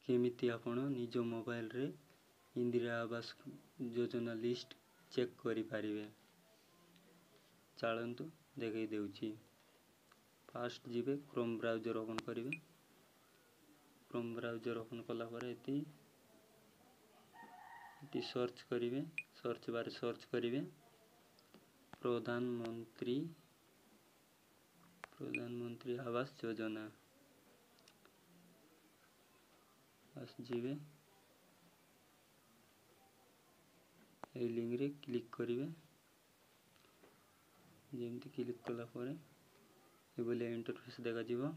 केमिति आपण निज मोबाइल रे इंदिरा आवास योजना लिस्ट चेक करि पारिबे। चलंतु देखै देउची। फास्ट जीवे क्रोम ब्राउजर ओपन करिवे। क्रोम ब्राउजर ओपन कला परे एती सर्च करिवे। सर्च बार सर्च करिवे प्रधानमंत्री आवास योजना। बस जीवे ए लिंक रे क्लिक करिवे। जेमती क्लिक कला परे ए बोले इंटरफेस देखा जीवो।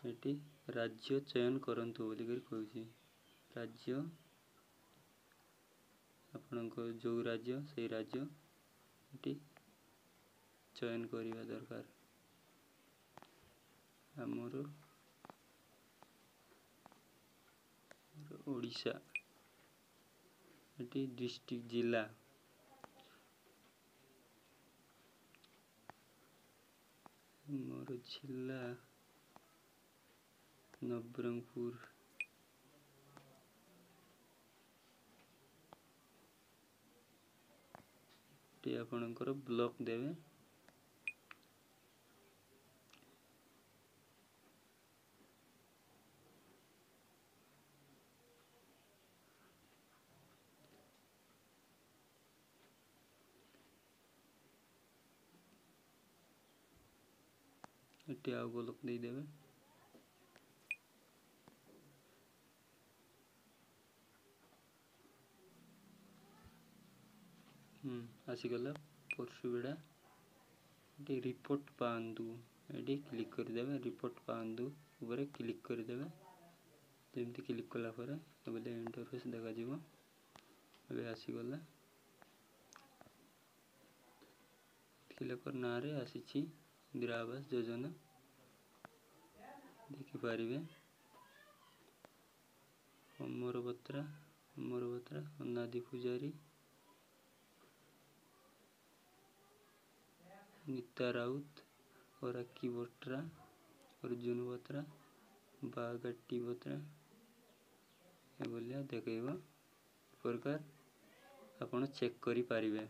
एटी राज्य चयन करंतु बोली कर कहूची। राज्य आपनको जो राज्य से राज्य एटी चयन करिवा दरकार। हमर ओडिशा एटी डिस्ट्रिक्ट जिला मोर जिला नवरंगपुर। एटी आपनकर ब्लॉक देवे। एटी आउ ब्लॉक दे देवे। आसी गला परसुबेड़ा। एटी रिपोर्ट पांदु एटी क्लिक कर देवे। रिपोर्ट पांदु ऊपर क्लिक कर देवे। जेमती क्लिक कला परे बोले इंटरफेस देखा जीवो। अबे आसी गला ना रे आसीची इंदिरा आवास योजना देखि पारिबे। अमर बत्रा अन्नादि पुजारी नीता राउत औराकी बत्रा अर्जुन बत्रा बागट्टी बत्रा ए बोलिया देखैबो। प्रकार आपण चेक करि पारिबे।